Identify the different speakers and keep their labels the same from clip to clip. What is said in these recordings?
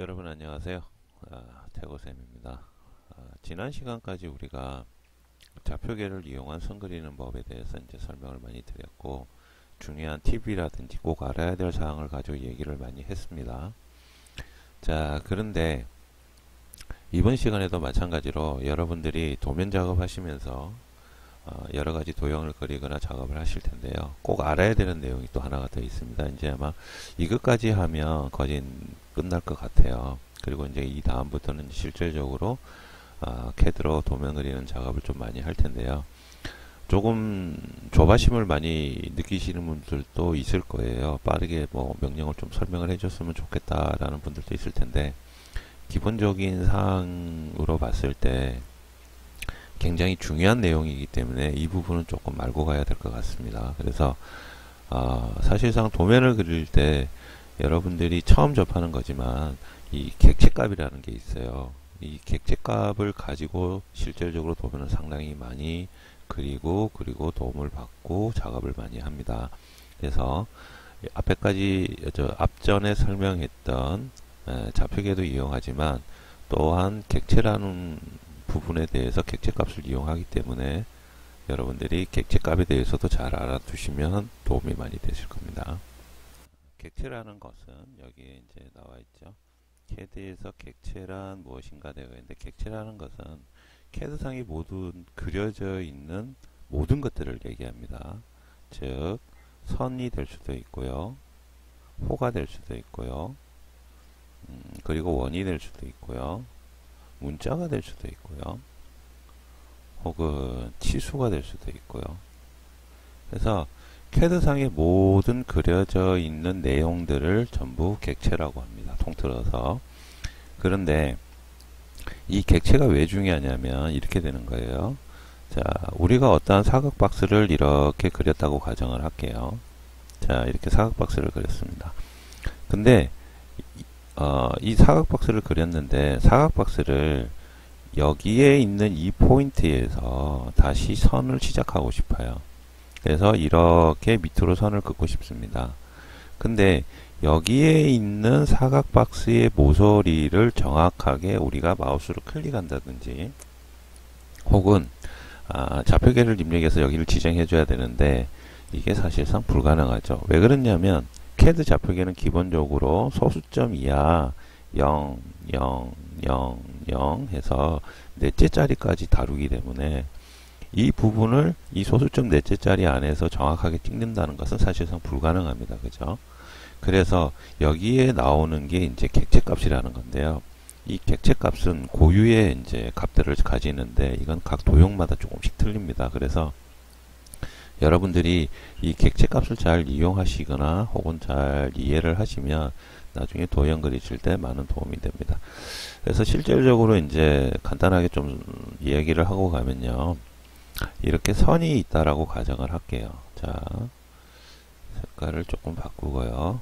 Speaker 1: 여러분 안녕하세요. 태고쌤입니다. 지난 시간까지 우리가 좌표계를 이용한 선 그리는 법에 대해서 이제 설명을 많이 드렸고, 중요한 팁이라든지 꼭 알아야 될 사항을 가지고 얘기를 많이 했습니다. 자, 그런데 이번 시간에도 마찬가지로 여러분들이 도면 작업하시면서 여러 가지 도형을 그리거나 작업을 하실 텐데요. 꼭 알아야 되는 내용이 또 하나가 더 있습니다. 이제 아마 이것까지 하면 거진 끝날 것 같아요. 그리고 이제 이 다음부터는 실질적으로 캐드로 도면 그리는 작업을 좀 많이 할 텐데요. 조금 조바심을 많이 느끼시는 분들도 있을 거예요. 빠르게 뭐 명령을 좀 설명을 해줬으면 좋겠다라는 분들도 있을 텐데, 기본적인 사항으로 봤을 때 굉장히 중요한 내용이기 때문에 이 부분은 조금 말고 가야 될 것 같습니다. 그래서 사실상 도면을 그릴 때 여러분들이 처음 접하는 거지만 이 객체값이라는 게 있어요. 이 객체값을 가지고 실질적으로 도면을 상당히 많이 그리고 도움을 받고 작업을 많이 합니다. 그래서 앞전에 설명했던 좌표계도 이용하지만 또한 객체라는 부분에 대해서 객체값을 이용하기 때문에 여러분들이 객체값에 대해서도 잘 알아두시면 도움이 많이 되실 겁니다. 객체라는 것은 여기에 이제 나와 있죠. 캐드에서 객체란 무엇인가 되어 있는데, 객체라는 것은 캐드상에 모든 그려져 있는 모든 것들을 얘기합니다. 즉 선이 될 수도 있고요, 호가 될 수도 있고요, 그리고 원이 될 수도 있고요, 문자가 될 수도 있고요, 혹은 치수가 될 수도 있고요. 그래서 캐드상의 모든 그려져 있는 내용들을 전부 객체라고 합니다. 통틀어서. 그런데 이 객체가 왜 중요하냐면 이렇게 되는 거예요. 자, 우리가 어떠한 사각 박스를 이렇게 그렸다고 가정을 할게요. 자, 이렇게 사각 박스를 그렸습니다. 근데 이 사각 박스를 그렸는데, 사각 박스를 여기에 있는 이 포인트에서 다시 선을 시작하고 싶어요. 그래서 이렇게 밑으로 선을 긋고 싶습니다. 근데 여기에 있는 사각 박스의 모서리를 정확하게 우리가 마우스로 클릭한다든지, 혹은 좌표계를 입력해서 여기를 지정해 줘야 되는데, 이게 사실상 불가능하죠. 왜 그러냐면 캐드 좌표계는 기본적으로 소수점 이하 0, 0, 0, 0 해서 넷째 자리까지 다루기 때문에 이 부분을 이 소수점 넷째 자리 안에서 정확하게 찍는다는 것은 사실상 불가능합니다. 그죠? 그래서 여기에 나오는 게 이제 객체값이라는 건데요. 이 객체값은 고유의 이제 값들을 가지는데, 이건 각 도형마다 조금씩 틀립니다. 그래서 여러분들이 이 객체값을 잘 이용하시거나 혹은 잘 이해를 하시면 나중에 도형 그리실 때 많은 도움이 됩니다. 그래서 실질적으로 이제 간단하게 좀 이야기를 하고 가면요, 이렇게 선이 있다라고 가정을 할게요. 자, 색깔을 조금 바꾸고요.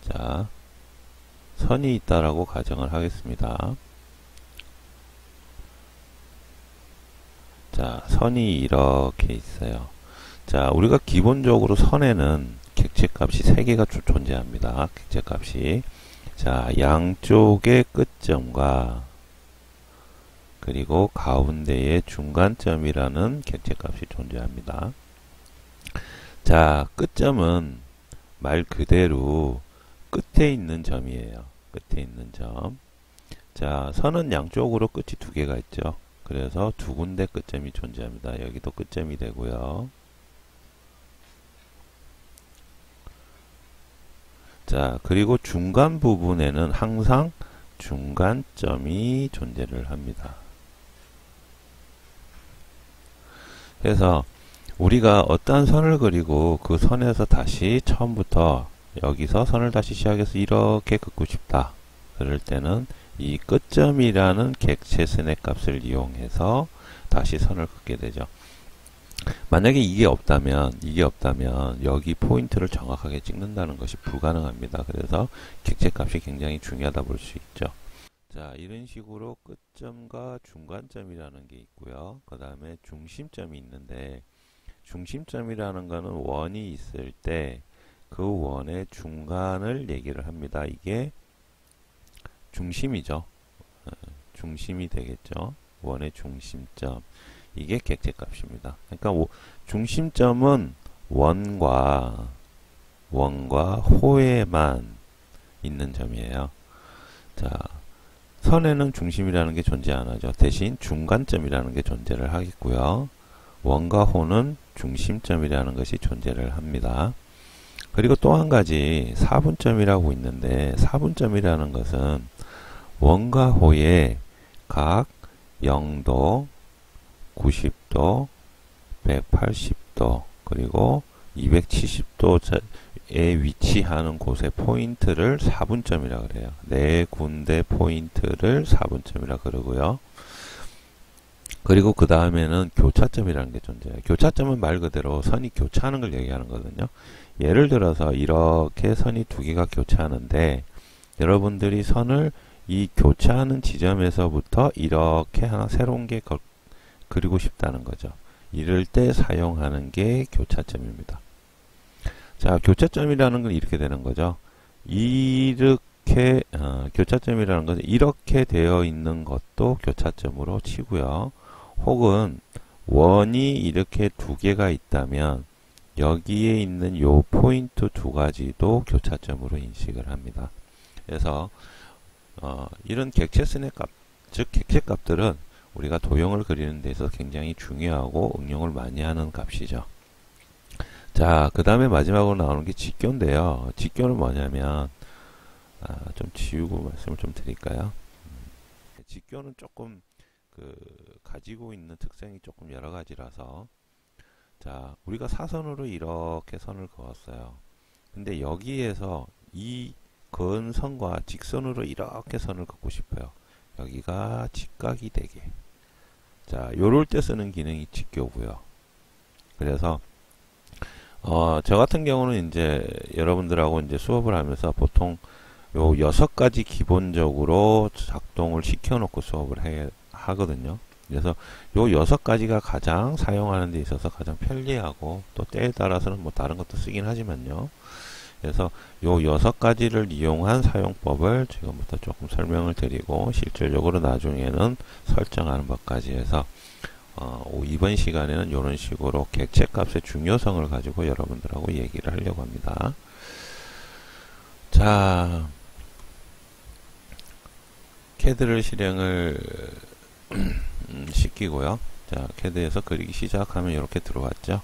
Speaker 1: 자, 선이 있다라고 가정을 하겠습니다. 자, 선이 이렇게 있어요. 자, 우리가 기본적으로 선에는 객체값이 3개가 존재합니다. 객체값이. 자, 양쪽의 끝점과 그리고 가운데의 중간점이라는 객체값이 존재합니다. 자, 끝점은 말 그대로 끝에 있는 점이에요. 끝에 있는 점. 자, 선은 양쪽으로 끝이 2개가 있죠. 그래서 2군데 끝점이 존재합니다. 여기도 끝점이 되고요. 자, 그리고 중간 부분에는 항상 중간점이 존재를 합니다. 그래서 우리가 어떠한 선을 그리고 그 선에서 다시 처음부터 여기서 선을 다시 시작해서 이렇게 긋고 싶다. 그럴 때는 이 끝점이라는 객체 스냅 값을 이용해서 다시 선을 긋게 되죠. 만약에 이게 없다면 여기 포인트를 정확하게 찍는다는 것이 불가능합니다. 그래서 객체 값이 굉장히 중요하다 볼 수 있죠. 자, 이런 식으로 끝점과 중간점이라는 게 있고요. 그 다음에 중심점이 있는데, 중심점이라는 거는 원이 있을 때 그 원의 중간을 얘기를 합니다. 이게 중심이죠. 중심이 되겠죠. 원의 중심점. 이게 객체값입니다. 그러니까 중심점은 원과 호에만 있는 점이에요. 자, 선에는 중심이라는 게 존재 안 하죠. 대신 중간점이라는 게 존재를 하겠고요. 원과 호는 중심점이라는 것이 존재를 합니다. 그리고 또 한 가지 사분점이라고 있는데, 사분점이라는 것은 원과 호의 각 0도, 90도, 180도, 그리고 270도에 위치하는 곳의 포인트를 사분점이라 그래요. 네 군데 포인트를 사분점이라 그러고요. 그리고 그 다음에는 교차점이라는 게 존재해요. 교차점은 말 그대로 선이 교차하는 걸 얘기하는 거거든요. 예를 들어서 이렇게 선이 두 개가 교차하는데, 여러분들이 선을 이 교차하는 지점에서부터 이렇게 하나 새로운 게 그리고 싶다는 거죠. 이럴 때 사용하는 게 교차점입니다. 자, 교차점이라는 건 이렇게 되는 거죠. 이렇게 교차점이라는 것은 이렇게 되어 있는 것도 교차점으로 치고요. 혹은 원이 이렇게 두 개가 있다면 여기에 있는 요 포인트 두 가지도 교차점으로 인식을 합니다. 그래서 이런 객체선의 값, 즉 객체값들은 우리가 도형을 그리는 데 있어서 굉장히 중요하고 응용을 많이 하는 값이죠. 자, 그 다음에 마지막으로 나오는 게 직교인데요. 직교는 뭐냐면 좀 지우고 말씀을 좀 드릴까요? 직교는 조금 가지고 있는 특성이 조금 여러 가지라서, 자, 우리가 사선으로 이렇게 선을 그었어요. 근데 여기에서 이 그은 선과 직선으로 이렇게 선을 긋고 싶어요. 여기가 직각이 되게. 자, 요럴 때 쓰는 기능이 직교고요. 그래서 저 같은 경우는 이제 여러분들하고 이제 수업을 하면서 보통 요 6가지 기본적으로 작동을 시켜놓고 수업을 하거든요. 그래서 요 6가지가 가장 사용하는 데 있어서 가장 편리하고, 또 때에 따라서는 뭐 다른 것도 쓰긴 하지만요. 그래서 요 6가지를 이용한 사용법을 지금부터 조금 설명을 드리고, 실질적으로 나중에는 설정하는 법까지 해서 이번 시간에는 이런 식으로 객체값의 중요성을 가지고 여러분들하고 얘기를 하려고 합니다. 자, CAD를 실행을 시키고요. 자, CAD에서 그리기 시작하면 이렇게 들어왔죠.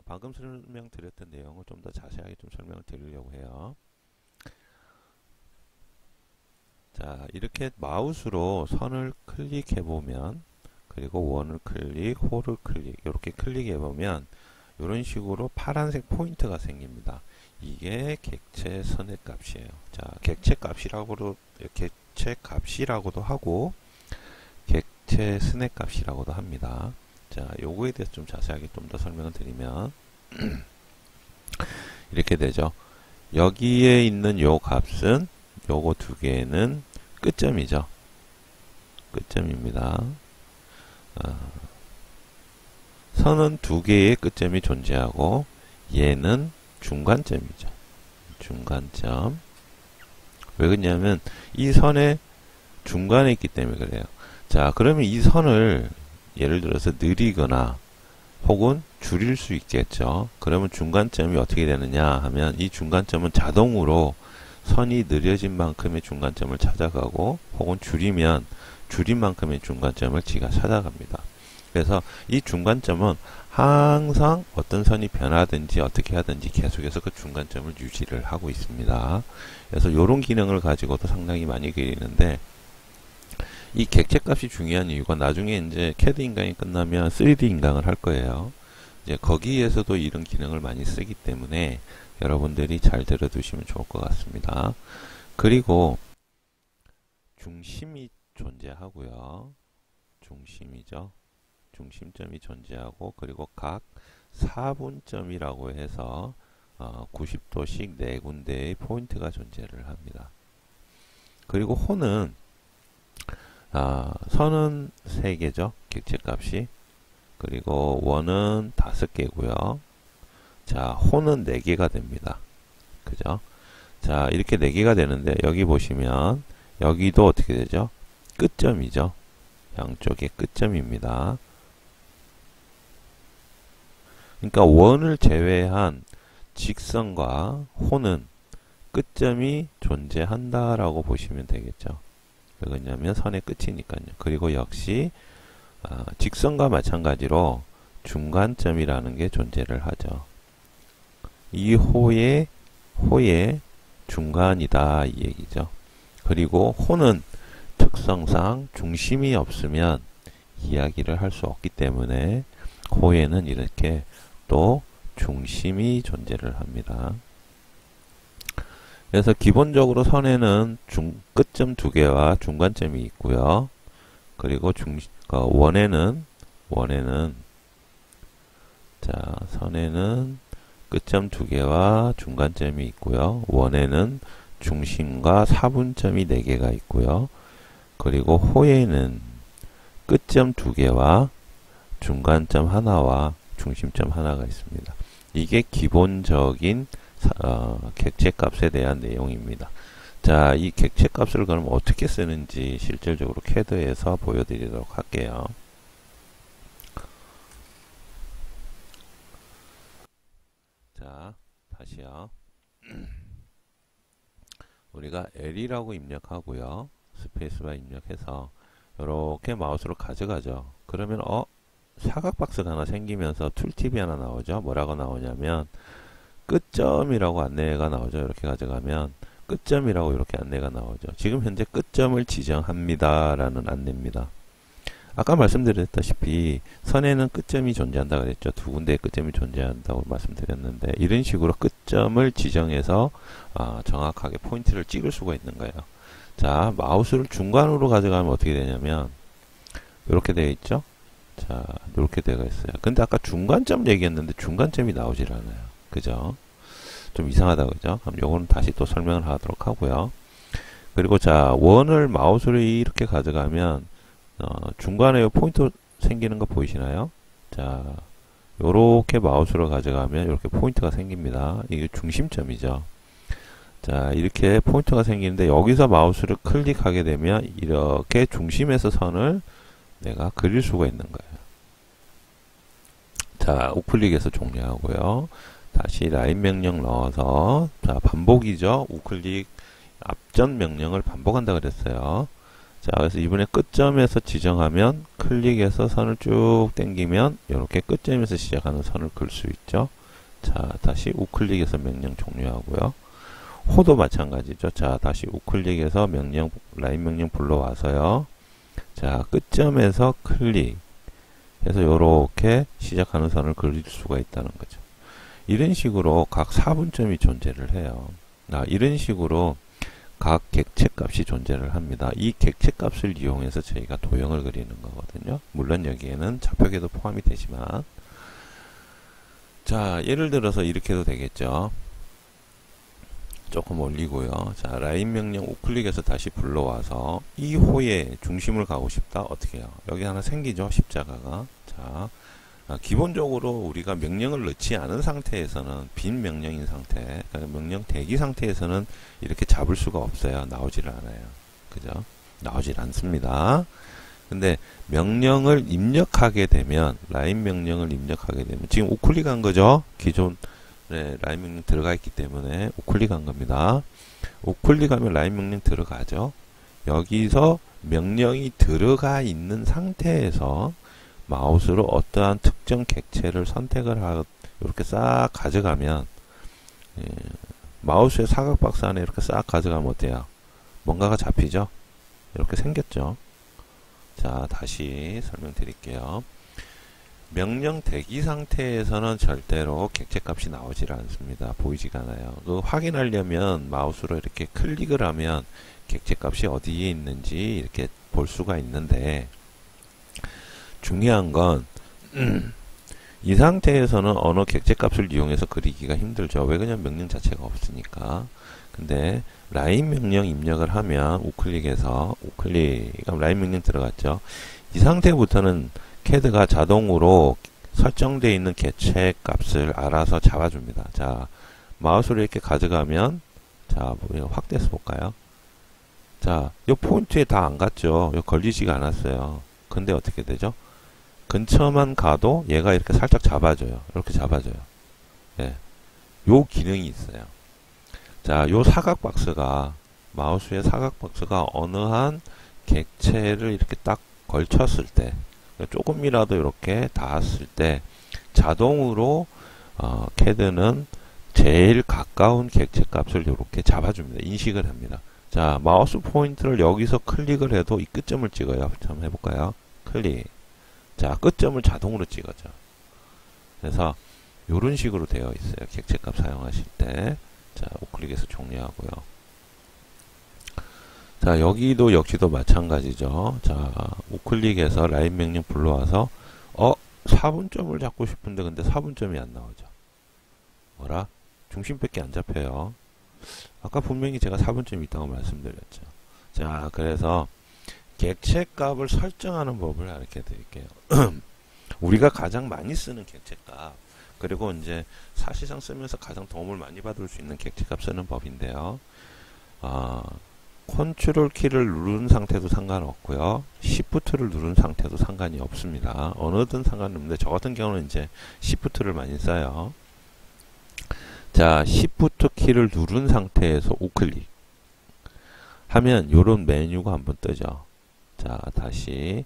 Speaker 1: 방금 설명드렸던 내용을 좀 더 자세하게 좀 설명을 드리려고 해요. 자, 이렇게 마우스로 선을 클릭해 보면, 그리고 원을 클릭, 호를 클릭, 이렇게 클릭해 보면 이런 식으로 파란색 포인트가 생깁니다. 이게 객체 선의 값이에요. 자, 객체 값이라고도 하고 객체 선의 값이라고도 합니다. 자, 요거에 대해서 좀 자세하게 좀 더 설명을 드리면 이렇게 되죠. 여기에 있는 요 값은 요거 두 개는 끝점이죠. 끝점입니다. 선은 두 개의 끝점이 존재하고 얘는 중간점이죠. 중간점. 왜 그러냐면 이 선의 중간에 있기 때문에 그래요. 자, 그러면 이 선을 예를 들어서 느리거나 혹은 줄일 수 있겠죠. 그러면 중간점이 어떻게 되느냐 하면, 이 중간점은 자동으로 선이 느려진 만큼의 중간점을 찾아가고, 혹은 줄이면 줄인 만큼의 중간점을 지가 찾아갑니다. 그래서 이 중간점은 항상 어떤 선이 변하든지 어떻게 하든지 계속해서 그 중간점을 유지를 하고 있습니다. 그래서 이런 기능을 가지고도 상당히 많이 그리는데, 이 객체값이 중요한 이유가 나중에 이제 CAD 인강이 끝나면 3D 인강을 할 거예요. 이제 거기에서도 이런 기능을 많이 쓰기 때문에 여러분들이 잘 들어두시면 좋을 것 같습니다. 그리고 중심이 존재하고요. 중심이죠. 중심점이 존재하고, 그리고 각 4분점이라고 해서 90도씩 4군데의 포인트가 존재를 합니다. 그리고 호는 선은 3개죠. 객체값이. 그리고 원은 5개고요. 자, 호는 4개가 됩니다. 그죠? 자, 이렇게 4개가 되는데 여기 보시면 여기도 어떻게 되죠? 끝점이죠. 양쪽의 끝점입니다. 그러니까 원을 제외한 직선과 호는 끝점이 존재한다라고 보시면 되겠죠. 왜냐하면 선의 끝이니까요. 그리고 역시 직선과 마찬가지로 중간점이라는 게 존재를 하죠. 이 호의 중간이다 이 얘기죠. 그리고 호는 특성상 중심이 없으면 이야기를 할 수 없기 때문에 호에는 이렇게 또 중심이 존재를 합니다. 그래서 기본적으로 선에는 끝점 2개와 중간점이 있고요. 그리고 원에는 자, 선에는 끝점 2개와 중간점이 있고요. 원에는 중심과 사분점이 4개가 있고요. 그리고 호에는 끝점 2개와 중간점 하나와 중심점 하나가 있습니다. 이게 기본적인 객체값에 대한 내용입니다. 자, 이 객체값을 그럼 어떻게 쓰는지 실질적으로 CAD에서 보여드리도록 할게요. 자, 다시요. 우리가 L이라고 입력하고요. 스페이스바 입력해서 이렇게 마우스로 가져가죠. 그러면 사각 박스가 하나 생기면서 툴팁이 하나 나오죠. 뭐라고 나오냐면 끝점이라고 안내가 나오죠. 이렇게 가져가면 끝점이라고 이렇게 안내가 나오죠. 지금 현재 끝점을 지정합니다 라는 안내입니다. 아까 말씀드렸다시피 선에는 끝점이 존재한다 그랬죠. 2군데의 끝점이 존재한다고 말씀드렸는데 이런 식으로 끝점을 지정해서 정확하게 포인트를 찍을 수가 있는 거예요. 자, 마우스를 중간으로 가져가면 어떻게 되냐면 이렇게 되어 있죠. 자, 이렇게 되어 있어요. 근데 아까 중간점 얘기했는데 중간점이 나오질 않아요. 그죠? 좀 이상하다 그죠? 그럼 요거는 다시 또 설명을 하도록 하고요. 그리고 자, 원을 마우스를 이렇게 가져가면 중간에 포인트 생기는 거 보이시나요? 자, 요렇게 마우스로 가져가면 이렇게 포인트가 생깁니다. 이게 중심점이죠. 자, 이렇게 포인트가 생기는데 여기서 마우스를 클릭하게 되면 이렇게 중심에서 선을 내가 그릴 수가 있는 거예요. 자, 우클릭해서 종료하고요. 다시 라인 명령 넣어서 자, 반복이죠. 우클릭 앞전 명령을 반복한다 그랬어요. 자, 그래서 이번에 끝점에서 지정하면 클릭해서 선을 쭉 당기면 이렇게 끝점에서 시작하는 선을 그을 수 있죠. 자, 다시 우클릭해서 명령 종료하고요. 호도 마찬가지죠. 자, 다시 우클릭해서 명령 라인 명령 불러와서요. 자, 끝점에서 클릭 해서 이렇게 시작하는 선을 그릴 수가 있다는 거죠. 이런 식으로 각 사분점이 존재를 해요. 이런 식으로 각 객체값이 존재를 합니다. 이 객체값을 이용해서 저희가 도형을 그리는 거거든요. 물론 여기에는 좌표계도 포함이 되지만 자, 예를 들어서 이렇게 해도 되겠죠. 조금 올리고요. 자, 라인 명령 우클릭해서 다시 불러와서 이 호의 중심을 가고 싶다. 어떻게 해요? 여기 하나 생기죠. 십자가가. 자, 기본적으로 우리가 명령을 넣지 않은 상태에서는 빈 명령인 상태, 그러니까 명령 대기 상태에서는 이렇게 잡을 수가 없어요. 나오지를 않아요. 그죠? 나오질 않습니다. 근데 명령을 입력하게 되면, 라인 명령을 입력하게 되면, 지금 우클릭한 거죠? 기존 라인 명령 들어가 있기 때문에 우클릭한 겁니다. 우클릭하면 라인 명령 들어가죠. 여기서 명령이 들어가 있는 상태에서 마우스로 어떠한 특정 객체를 선택을 하고 이렇게 싹 가져가면 마우스의 사각 박스 안에 이렇게 싹 가져가면 어때요? 뭔가가 잡히죠? 이렇게 생겼죠. 자, 다시 설명드릴게요. 명령 대기 상태에서는 절대로 객체값이 나오질 않습니다. 보이지가 않아요. 그거 확인하려면 마우스로 이렇게 클릭을 하면 객체값이 어디에 있는지 이렇게 볼 수가 있는데 중요한 건 이 상태에서는 어느 객체값을 이용해서 그리기가 힘들죠. 왜 그냥 명령 자체가 없으니까. 근데 라인 명령 입력을 하면 우클릭해서 그럼 라인 명령 들어갔죠. 이 상태부터는 CAD가 자동으로 설정되어 있는 객체 값을 알아서 잡아줍니다. 자, 마우스를 이렇게 가져가면, 자, 확대해서 볼까요? 자, 이 포인트에 다 안 갔죠. 요 걸리지가 않았어요. 근데 어떻게 되죠? 근처만 가도 얘가 이렇게 살짝 잡아줘요. 이렇게 잡아줘요. 예. 요 기능이 있어요. 자, 요 사각 박스가, 마우스의 사각 박스가 어느 한 객체를 이렇게 딱 걸쳤을 때, 조금이라도 이렇게 닿았을 때, 자동으로, 캐드는 제일 가까운 객체 값을 이렇게 잡아줍니다. 인식을 합니다. 자, 마우스 포인트를 여기서 클릭을 해도 이 끝점을 찍어요. 한번 해볼까요? 클릭. 자, 끝점을 자동으로 찍어줘. 그래서 이런 식으로 되어 있어요. 객체값 사용하실 때. 자, 우클릭해서 종료하고요. 자, 여기도 역시도 마찬가지죠. 자, 우클릭해서 라인 명령 불러와서 4분점을 잡고 싶은데 근데 4분점이 안 나오죠. 뭐라? 중심밖에 안 잡혀요. 아까 분명히 제가 4분점이 있다고 말씀드렸죠. 자, 그래서 객체값을 설정하는 법을 가르쳐 드릴게요. 우리가 가장 많이 쓰는 객체값, 그리고 이제 사실상 쓰면서 가장 도움을 많이 받을 수 있는 객체값 쓰는 법인데요. 컨트롤 키를 누른 상태도 상관없고요. 시프트를 누른 상태도 상관이 없습니다. 어느든 상관없는데 저 같은 경우는 이제 시프트를 많이 써요. 자, 시프트 키를 누른 상태에서 우클릭 하면 요런 메뉴가 한번 뜨죠. 자, 다시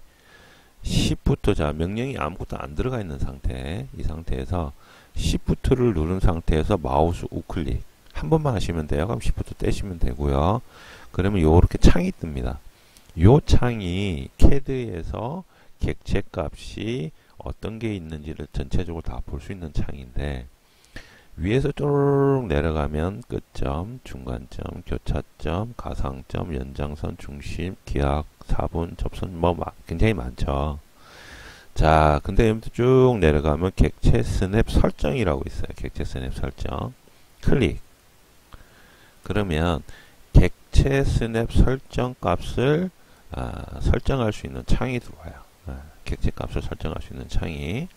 Speaker 1: 시프트, 자, 명령이 아무것도 안 들어가 있는 상태, 이 상태에서 시프트를 누른 상태에서 마우스 우클릭 한 번만 하시면 돼요. 그럼 시프트 떼시면 되고요. 그러면 요렇게 창이 뜹니다. 요 창이 캐드에서 객체 값이 어떤 게 있는지를 전체적으로 다 볼 수 있는 창인데, 위에서 쪼르륵 내려가면 끝점, 중간점, 교차점, 가상점, 연장선, 중심, 기악, 사분, 접선, 뭐 굉장히 많죠. 자, 근데 여기부터 쭉 내려가면 객체 스냅 설정이라고 있어요. 객체 스냅 설정. 클릭. 그러면 객체 스냅 설정 값을 설정할 수 있는 창이 들어와요. 객체 값을 설정할 수 있는 창이.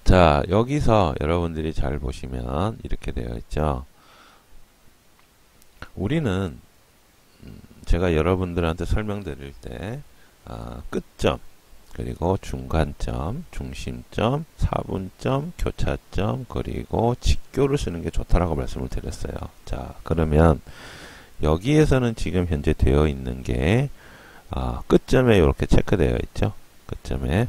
Speaker 1: 자, 여기서 여러분들이 잘 보시면 이렇게 되어 있죠. 우리는 제가 여러분들한테 설명드릴 때 끝점, 그리고 중간점, 중심점, 사분점, 교차점, 그리고 직교를 쓰는 게 좋다라고 말씀을 드렸어요. 자, 그러면 여기에서는 지금 현재 되어 있는 게 끝점에 이렇게 체크되어 있죠. 끝점에.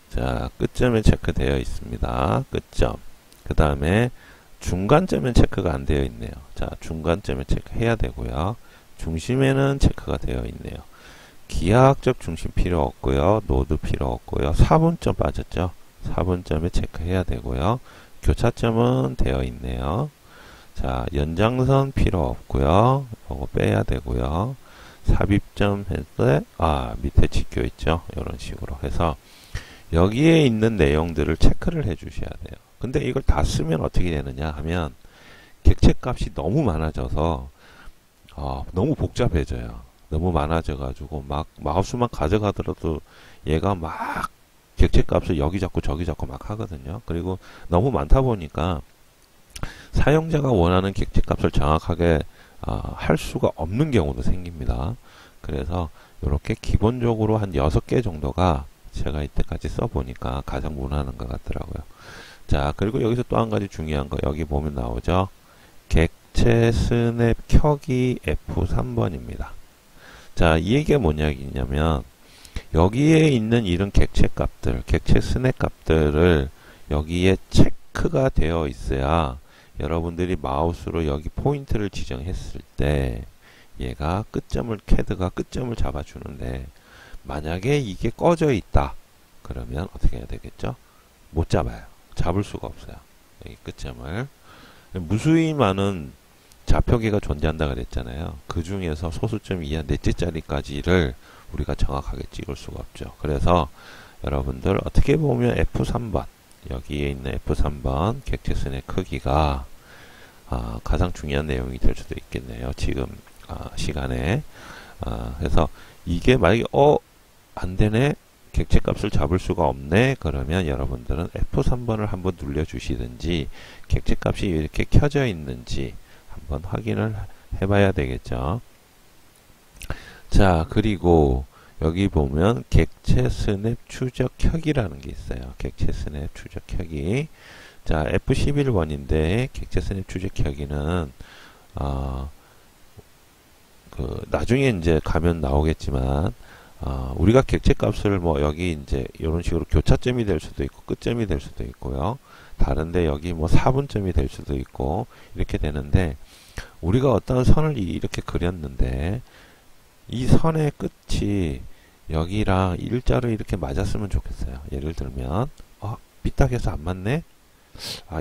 Speaker 1: 자, 끝점에 체크되어 있습니다. 끝점. 그 다음에 중간점에 체크가 안 되어 있네요. 자, 중간점에 체크해야 되고요. 중심에는 체크가 되어 있네요. 기하학적 중심 필요 없고요. 노드 필요 없고요. 4분점 빠졌죠. 4분점에 체크해야 되고요. 교차점은 되어 있네요. 자, 연장선 필요 없고요. 이거 빼야 되고요. 삽입점 했을 때 밑에 직교 있죠. 이런 식으로 해서 여기에 있는 내용들을 체크를 해 주셔야 돼요. 근데 이걸 다 쓰면 어떻게 되느냐 하면 객체 값이 너무 많아져서 너무 복잡해져요. 너무 많아져 가지고 막 마우스만 가져가더라도 얘가 막 객체 값을 여기 잡고 저기 잡고 막 하거든요. 그리고 너무 많다 보니까 사용자가 원하는 객체 값을 정확하게 할 수가 없는 경우도 생깁니다. 그래서 이렇게 기본적으로 한 6개 정도가 제가 이때까지 써보니까 가장 무난한 것 같더라고요. 자, 그리고 여기서 또 한 가지 중요한 거 여기 보면 나오죠. 객체 스냅 켜기 F3번입니다. 자, 이 얘기가 뭐냐면 여기에 있는 이런 객체 값들, 객체 스냅 값들을 여기에 체크가 되어 있어야 여러분들이 마우스로 여기 포인트를 지정했을 때 얘가 캐드가 끝점을 잡아주는데, 만약에 이게 꺼져 있다 그러면 어떻게 해야 되겠죠? 못 잡아요. 잡을 수가 없어요. 여기 끝점을. 무수히 많은 좌표계가 존재한다 그랬잖아요. 그 중에서 소수점 이하 넷째 자리까지를 우리가 정확하게 찍을 수가 없죠. 그래서 여러분들 어떻게 보면 F3번, 여기에 있는 F3번 객체 스냅 크기가 가장 중요한 내용이 될 수도 있겠네요. 지금 시간에. 그래서 이게 만약에 안 되네? 객체값을 잡을 수가 없네. 그러면 여러분들은 F3번을 한번 눌러주시든지 객체값이 이렇게 켜져 있는지 한번 확인을 해봐야 되겠죠. 자, 그리고 여기 보면 객체 스냅 추적켜기라는 게 있어요. 객체 스냅 추적켜기. 자, F11번인데 객체 스냅 추적켜기는 나중에 이제 가면 나오겠지만 우리가 객체 값을 뭐 여기 이제 이런 식으로 교차점이 될 수도 있고 끝점이 될 수도 있고요. 다른데 여기 뭐 4분점이 될 수도 있고 이렇게 되는데 우리가 어떤 선을 이렇게 그렸는데 이 선의 끝이 여기랑 일자로 이렇게 맞았으면 좋겠어요. 예를 들면 삐딱해서 안 맞네?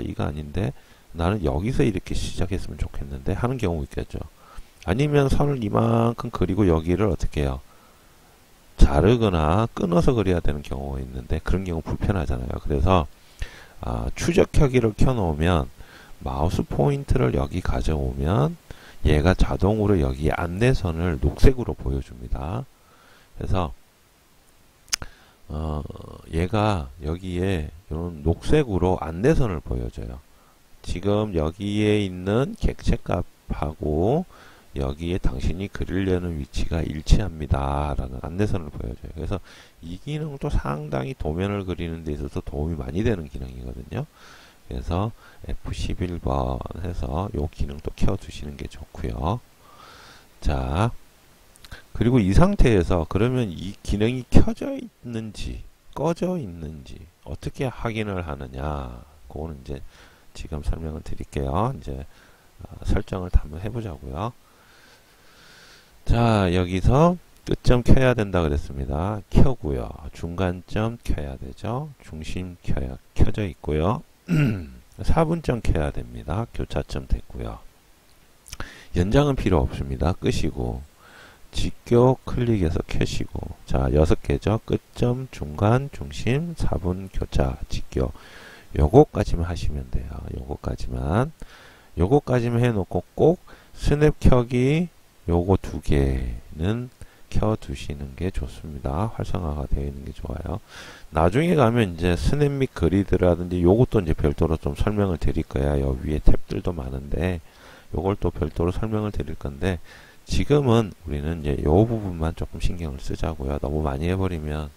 Speaker 1: 이거 아닌데 나는 여기서 이렇게 시작했으면 좋겠는데 하는 경우 있겠죠. 아니면 선을 이만큼 그리고 여기를 어떻게 해요? 자르거나 끊어서 그려야 되는 경우가 있는데 그런 경우 불편하잖아요. 그래서 추적켜기를 켜놓으면 마우스 포인트를 여기 가져오면 얘가 자동으로 여기 안내선을 녹색으로 보여줍니다. 그래서 얘가 여기에 이런 녹색으로 안내선을 보여줘요. 지금 여기에 있는 객체값하고 여기에 당신이 그리려는 위치가 일치합니다 라는 안내선을 보여줘요. 그래서 이 기능도 상당히 도면을 그리는 데 있어서 도움이 많이 되는 기능이거든요. 그래서 F11번 해서 이 기능도 켜두시는 게 좋고요. 자, 그리고 이 상태에서 그러면 이 기능이 켜져 있는지 꺼져 있는지 어떻게 확인을 하느냐, 그거는 이제 지금 설명을 드릴게요. 이제 설정을 한번 해보자고요. 자, 여기서 끝점 켜야 된다 그랬습니다. 켜고요. 중간점 켜야 되죠. 중심 켜져 있고요. 4분점 켜야 됩니다. 교차점 됐고요. 연장은 필요 없습니다. 끄시고 직교 클릭해서 켜시고, 자, 6개죠. 끝점, 중간, 중심, 4분, 교차, 직교. 요거까지만 하시면 돼요. 요거까지만 해놓고 꼭 스냅 켜기 요거 2개는 켜두시는 게 좋습니다. 활성화가 되어 있는 게 좋아요. 나중에 가면 이제 스냅 및 그리드라든지 요것도 이제 별도로 좀 설명을 드릴 거야. 요 위에 탭들도 많은데 요걸 또 별도로 설명을 드릴 건데 지금은 우리는 이제 요 부분만 조금 신경을 쓰자고요. 너무 많이 해버리면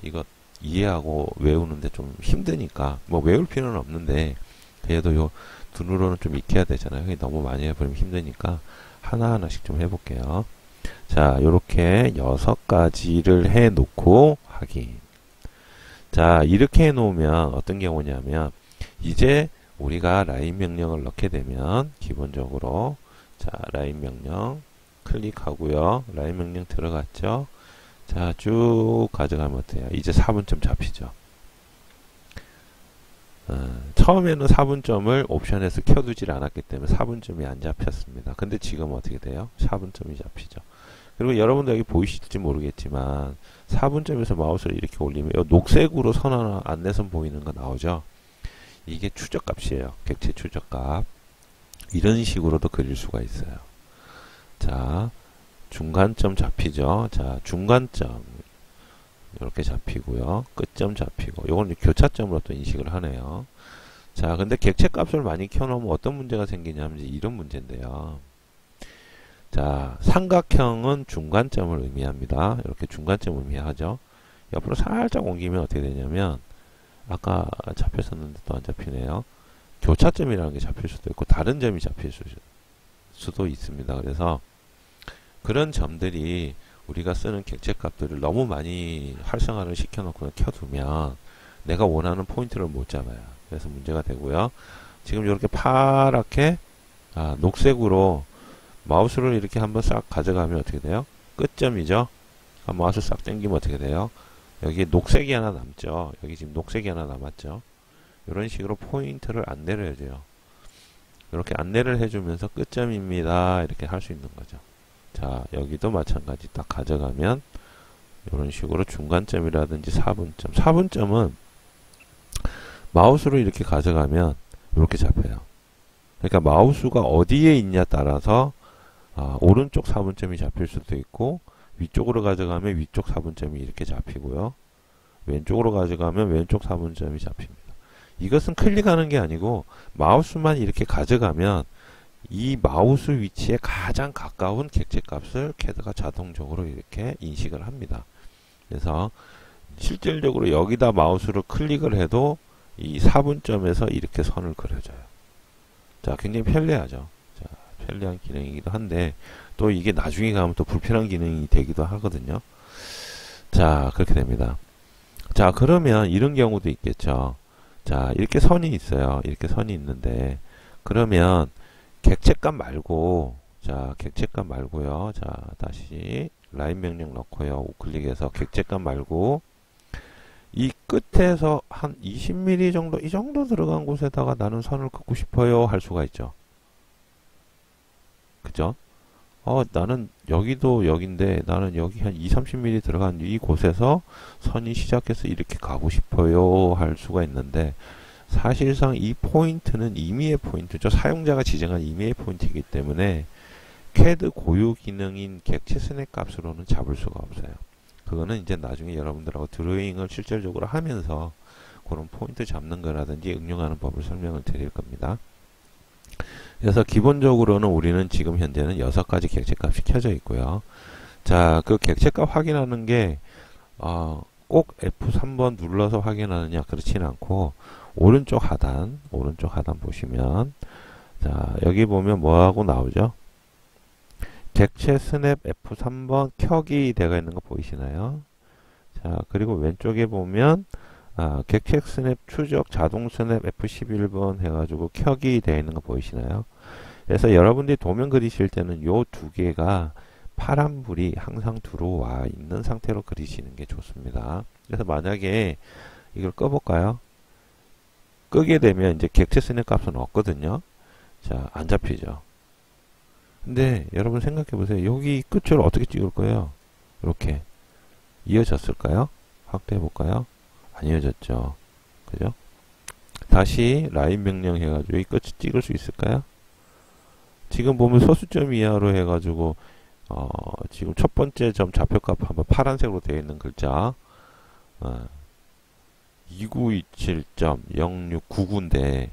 Speaker 1: 이거 이해하고 외우는데 좀 힘드니까 뭐 외울 필요는 없는데 그래도 요 눈으로는 좀 익혀야 되잖아요. 너무 많이 해버리면 힘드니까 하나하나씩 좀 해볼게요. 자, 요렇게 6가지를 해놓고 확인. 자, 이렇게 해놓으면 어떤 경우냐면 이제 우리가 라인 명령을 넣게 되면 기본적으로 자, 라인 명령 클릭하고요. 라인 명령 들어갔죠. 자, 쭉 가져가면 어때요? 이제 4분점 잡히죠. 처음에는 4분점을 옵션에서 켜두질 않았기 때문에 4분점이 안 잡혔습니다. 근데 지금 어떻게 돼요? 4분점이 잡히죠. 그리고 여러분들 여기 보이실지 모르겠지만 4분점에서 마우스를 이렇게 올리면 녹색으로 선 하나 안내선 보이는 거 나오죠. 이게 추적값이에요. 객체 추적값. 이런 식으로도 그릴 수가 있어요. 자, 중간점 잡히죠. 자, 중간점 이렇게 잡히고요. 끝점 잡히고, 요건 교차점으로 또 인식을 하네요. 자, 근데 객체 값을 많이 켜놓으면 어떤 문제가 생기냐면 이런 문제인데요. 자, 삼각형은 중간점을 의미합니다. 이렇게 중간점을 의미하죠. 옆으로 살짝 옮기면 어떻게 되냐면 아까 잡혔었는데 또 안 잡히네요. 교차점이라는 게 잡힐 수도 있고 다른 점이 잡힐 수도 있습니다. 그래서 그런 점들이 우리가 쓰는 객체 값들을 너무 많이 활성화를 시켜놓고 켜두면 내가 원하는 포인트를 못 잡아요. 그래서 문제가 되고요. 지금 이렇게 파랗게 녹색으로 마우스를 이렇게 한번 싹 가져가면 어떻게 돼요? 끝점이죠. 마우스 싹 당기면 어떻게 돼요? 여기에 녹색이 하나 남죠. 여기 지금 녹색이 하나 남았죠. 이런 식으로 포인트를 안내를 해줘요. 이렇게 안내를 해주면서 끝점입니다. 이렇게 할 수 있는 거죠. 자, 여기도 마찬가지 딱 가져가면 이런 식으로 중간점이라든지 4분점. 4분점은 마우스로 이렇게 가져가면 이렇게 잡혀요. 그러니까 마우스가 어디에 있냐 따라서 오른쪽 4분점이 잡힐 수도 있고 위쪽으로 가져가면 위쪽 4분점이 이렇게 잡히고요. 왼쪽으로 가져가면 왼쪽 4분점이 잡힙니다. 이것은 클릭하는 게 아니고 마우스만 이렇게 가져가면 이 마우스 위치에 가장 가까운 객체값을 CAD가 자동적으로 이렇게 인식을 합니다. 그래서 실질적으로 여기다 마우스로 클릭을 해도 이 4분점에서 이렇게 선을 그려줘요. 자, 굉장히 편리하죠. 자, 편리한 기능이기도 한데 또 이게 나중에 가면 또 불편한 기능이 되기도 하거든요. 자, 그렇게 됩니다. 자, 그러면 이런 경우도 있겠죠. 자, 이렇게 선이 있어요. 이렇게 선이 있는데 그러면 객체값 말고, 자, 객체값 말고요. 자, 다시 라인 명령 넣고요. 우클릭해서 객체값 말고 이 끝에서 한 20mm 정도, 이 정도 들어간 곳에다가 나는 선을 긋고 싶어요 할 수가 있죠. 그죠? 나는 여기도 여긴데 나는 여기 한 20-30mm 들어간 이 곳에서 선이 시작해서 이렇게 가고 싶어요 할 수가 있는데 사실상 이 포인트는 임의의 포인트죠. 사용자가 지정한 임의의 포인트이기 때문에 CAD 고유 기능인 객체 스냅 값으로는 잡을 수가 없어요. 그거는 이제 나중에 여러분들하고 드로잉을 실질적으로 하면서 그런 포인트 잡는 거라든지 응용하는 법을 설명을 드릴 겁니다. 그래서 기본적으로는 우리는 지금 현재는 6가지 객체값이 켜져 있고요. 자, 그 객체값 확인하는 게 꼭 F3번 눌러서 확인하느냐 그렇진 않고 오른쪽 하단 보시면 자, 여기 보면 뭐하고 나오죠? 객체 스냅 F3번 켜기 되어 있는 거 보이시나요? 자, 그리고 왼쪽에 보면 객체 스냅 추적 자동 스냅 F11번 해가지고 켜기 되어 있는 거 보이시나요? 그래서 여러분들이 도면 그리실 때는 요 두 개가 파란불이 항상 들어와 있는 상태로 그리시는 게 좋습니다. 그래서 만약에 이걸 꺼볼까요? 끄게 되면 이제 객체 스냅 값은 없거든요. 자, 안 잡히죠. 근데 여러분 생각해 보세요. 여기 끝을 어떻게 찍을 거예요? 이렇게 이어졌을까요? 확대해 볼까요? 안 이어졌죠. 그죠? 다시 라인 명령 해가지고 이 끝을 찍을 수 있을까요? 지금 보면 소수점 이하로 해가지고 지금 첫 번째 점 좌표값 한번 파란색으로 되어 있는 글자 2927.0699인데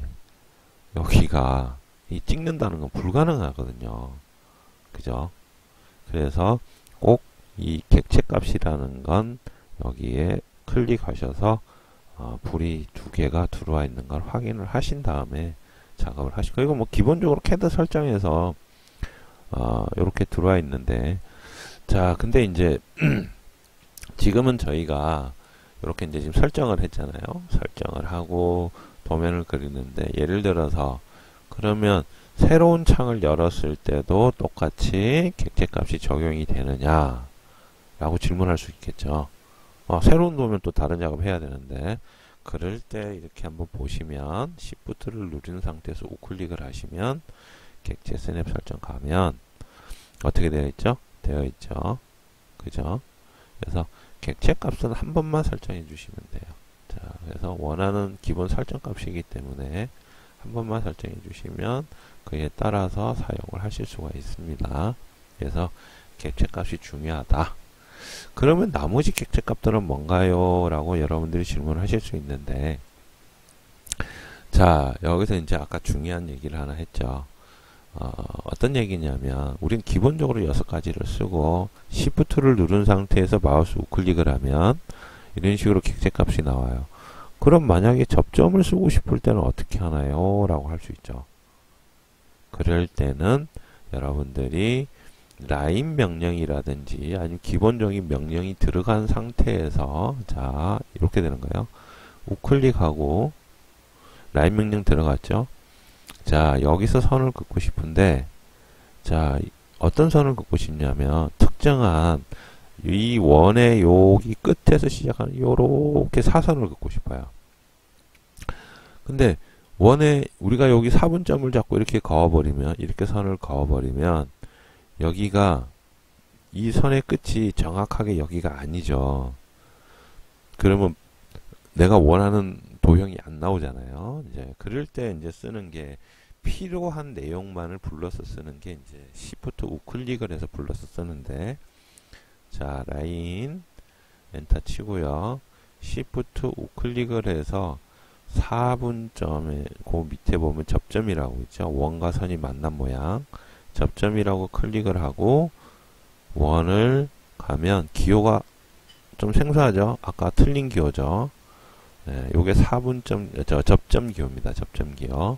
Speaker 1: 여기가 이 찍는다는 건 불가능하거든요. 그죠? 그래서 꼭 이 객체값이라는 건 여기에 클릭하셔서 불이 두 개가 들어와 있는 걸 확인을 하신 다음에 작업을 하시고 이거 뭐 기본적으로 CAD 설정에서 이렇게 들어와 있는데 자 근데 이제 지금은 저희가 이렇게 이제 지금 설정을 했잖아요. 설정을 하고 도면을 그리는데 예를 들어서 그러면 새로운 창을 열었을 때도 똑같이 객체값이 적용이 되느냐 라고 질문할 수 있겠죠. 새로운 도면 또 다른 작업 해야 되는데 그럴 때 이렇게 한번 보시면 Shift를 누른 상태에서 우클릭을 하시면 객체 스냅 설정 가면 어떻게 되어 있죠? 되어 있죠. 그죠? 그래서 객체 값은 한 번만 설정해 주시면 돼요. 자, 그래서 원하는 기본 설정 값이기 때문에 한 번만 설정해 주시면 그에 따라서 사용을 하실 수가 있습니다. 그래서 객체 값이 중요하다. 그러면 나머지 객체 값들은 뭔가요? 라고 여러분들이 질문을 하실 수 있는데 자 여기서 이제 아까 중요한 얘기를 하나 했죠. 어떤 얘기냐면 우린 기본적으로 6가지를 쓰고 Shift를 누른 상태에서 마우스 우클릭을 하면 이런 식으로 객체 값이 나와요. 그럼 만약에 접점을 쓰고 싶을 때는 어떻게 하나요? 라고 할 수 있죠. 그럴 때는 여러분들이 라인 명령이라든지 아니면 기본적인 명령이 들어간 상태에서 자 이렇게 되는 거예요. 우클릭하고 라인 명령 들어갔죠. 자 여기서 선을 긋고 싶은데 자 어떤 선을 긋고 싶냐면 특정한 이 원의 여기 끝에서 시작하는 요렇게 사선을 긋고 싶어요. 근데 원에 우리가 여기 4분점을 잡고 이렇게 그어버리면 이렇게 선을 그어버리면 여기가 이 선의 끝이 정확하게 여기가 아니죠. 그러면 내가 원하는 도형이 안 나오잖아요. 이제 그럴 때 이제 쓰는 게 필요한 내용만을 불러서 쓰는 게 이제 Shift 우클릭을 해서 불러서 쓰는데 자, 라인 엔터 치고요. Shift 우클릭을 해서 4분점에 그 밑에 보면 접점이라고 있죠. 원과 선이 만난 모양. 접점이라고 클릭을 하고 원을 가면 기호가 좀 생소하죠. 아까 틀린 기호죠. 네, 요게 4분점 접점 기호입니다. 접점 기호.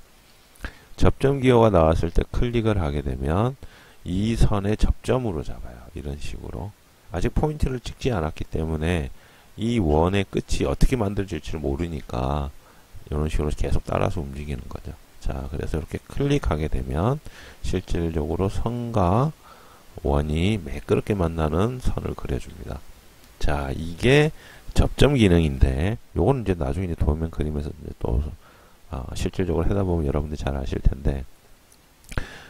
Speaker 1: 접점 기호가 나왔을 때 클릭을 하게 되면 이 선의 접점으로 잡아요. 이런 식으로. 아직 포인트를 찍지 않았기 때문에 이 원의 끝이 어떻게 만들어질지 모르니까 이런 식으로 계속 따라서 움직이는 거죠. 자, 그래서 이렇게 클릭하게 되면 실질적으로 선과 원이 매끄럽게 만나는 선을 그려줍니다. 자, 이게 접점 기능인데 요거는 이제 나중에 이제 도면 그림에서 이제 또 실질적으로 하다 보면 여러분들이 잘 아실 텐데,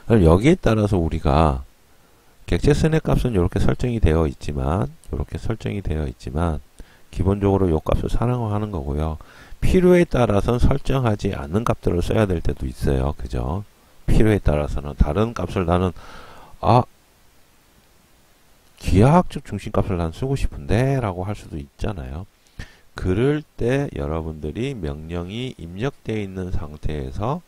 Speaker 1: 여기에 따라서 우리가 객체 스냅 값은 이렇게 설정이 되어 있지만 기본적으로 요 값을 사용하는 거고요. 필요에 따라서는 설정하지 않는 값들을 써야 될 때도 있어요. 그죠? 필요에 따라서는 다른 값을 나는 기하학적 중심값을 난 쓰고 싶은데 라고 할 수도 있잖아요. 그럴 때 여러분들이 명령이 입력되어 있는 상태에서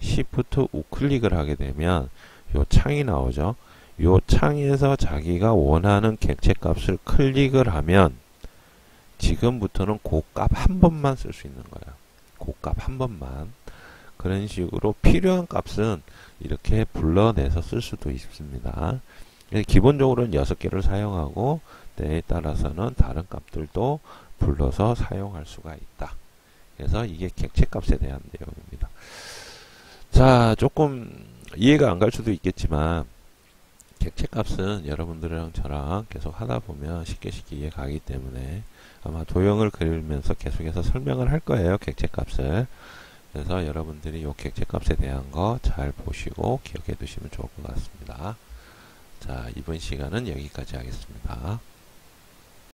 Speaker 1: Shift 우클릭을 하게 되면 요 창이 나오죠. 요 창에서 자기가 원하는 객체 값을 클릭을 하면 지금부터는 그 값 한 번만 쓸 수 있는 거예요. 그 값 한 번만. 그런 식으로 필요한 값은 이렇게 불러내서 쓸 수도 있습니다. 기본적으로는 6개를 사용하고 때에 따라서는 다른 값들도 불러서 사용할 수가 있다. 그래서 이게 객체 값에 대한 내용입니다. 자, 조금 이해가 안 갈 수도 있겠지만 객체 값은 여러분들이랑 저랑 계속 하다 보면 쉽게 이해가 가기 때문에 아마 도형을 그리면서 계속해서 설명을 할 거예요. 객체 값을. 그래서 여러분들이 이 객체 값에 대한 거 잘 보시고 기억해 두시면 좋을 것 같습니다. 자, 이번 시간은 여기까지 하겠습니다.